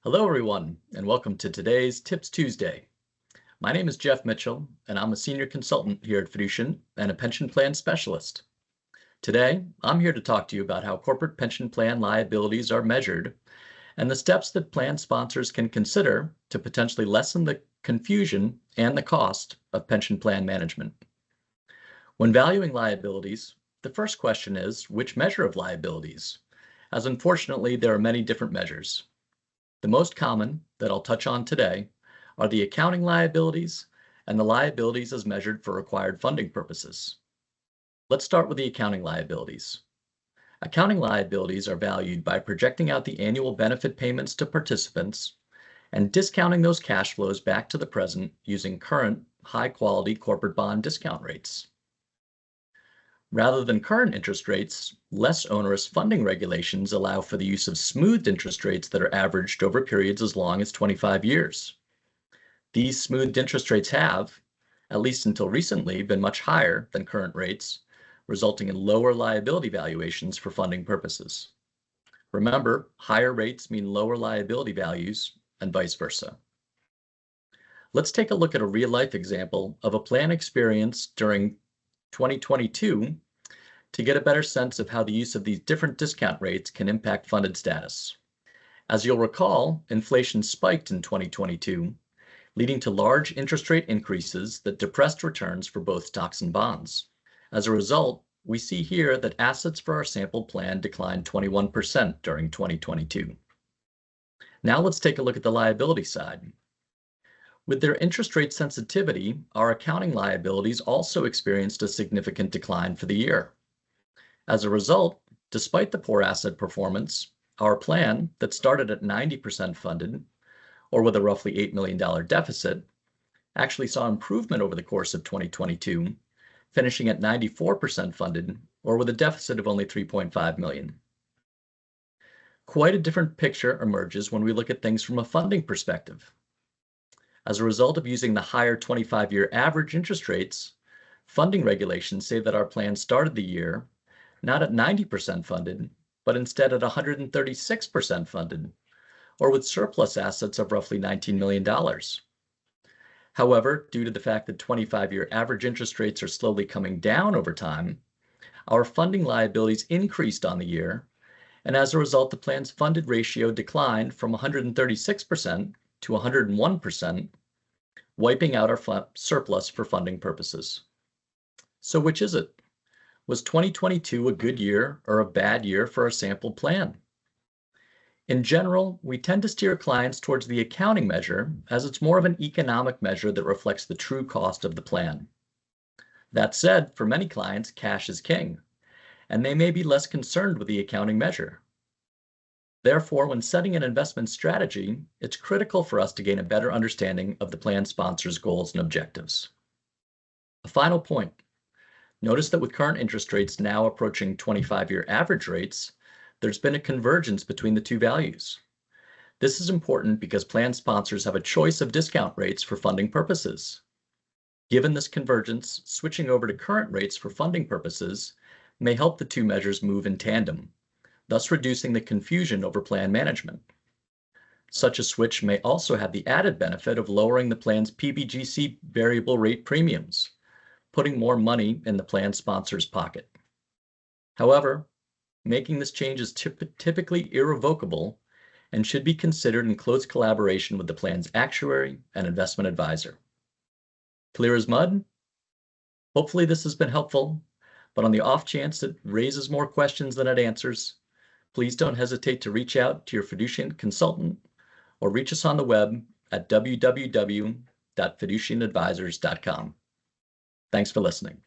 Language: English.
Hello, everyone, and welcome to today's Tips Tuesday. My name is Jeff Mitchell, and I'm a senior consultant here at Fiducian and a pension plan specialist. Today, I'm here to talk to you about how corporate pension plan liabilities are measured and the steps that plan sponsors can consider to potentially lessen the confusion and the cost of pension plan management. When valuing liabilities, the first question is which measure of liabilities, as unfortunately there are many different measures. The most common that I'll touch on today are the accounting liabilities and the liabilities as measured for required funding purposes. Let's start with the accounting liabilities. Accounting liabilities are valued by projecting out the annual benefit payments to participants and discounting those cash flows back to the present using current high-quality corporate bond discount rates. Rather than current interest rates, less onerous funding regulations allow for the use of smoothed interest rates that are averaged over periods as long as 25 years. These smoothed interest rates have, at least until recently, been much higher than current rates, resulting in lower liability valuations for funding purposes. Remember, higher rates mean lower liability values and vice versa. Let's take a look at a real-life example of a plan experienced during 2022 to get a better sense of how the use of these different discount rates can impact funded status. As you'll recall, inflation spiked in 2022, leading to large interest rate increases that depressed returns for both stocks and bonds. As a result, we see here that assets for our sample plan declined 21% during 2022. Now let's take a look at the liability side. With their interest rate sensitivity, our accounting liabilities also experienced a significant decline for the year. As a result, despite the poor asset performance, our plan that started at 90% funded, or with a roughly $8 million deficit, actually saw improvement over the course of 2022, finishing at 94% funded, or with a deficit of only $3.5 million. Quite a different picture emerges when we look at things from a funding perspective. As a result of using the higher 25-year average interest rates, funding regulations say that our plan started the year not at 90% funded, but instead at 136% funded, or with surplus assets of roughly $19 million. However, due to the fact that 25-year average interest rates are slowly coming down over time, our funding liabilities increased on the year, and as a result, the plan's funded ratio declined from 136% to 101%, wiping out our surplus for funding purposes. So which is it? Was 2022 a good year or a bad year for our sample plan? In general, we tend to steer clients towards the accounting measure as it's more of an economic measure that reflects the true cost of the plan. That said, for many clients, cash is king, and they may be less concerned with the accounting measure. Therefore, when setting an investment strategy, it's critical for us to gain a better understanding of the plan sponsor's goals and objectives. A final point. Notice that with current interest rates now approaching 25-year average rates, there's been a convergence between the two values. This is important because plan sponsors have a choice of discount rates for funding purposes. Given this convergence, switching over to current rates for funding purposes may help the two measures move in tandem, thus reducing the confusion over plan management. Such a switch may also have the added benefit of lowering the plan's PBGC variable rate premiums, putting more money in the plan sponsor's pocket. However, making this change is typically irrevocable and should be considered in close collaboration with the plan's actuary and investment advisor. Clear as mud? Hopefully this has been helpful, but on the off chance it raises more questions than it answers, please don't hesitate to reach out to your Fiducian consultant or reach us on the web at www.fiducianadvisors.com. Thanks for listening.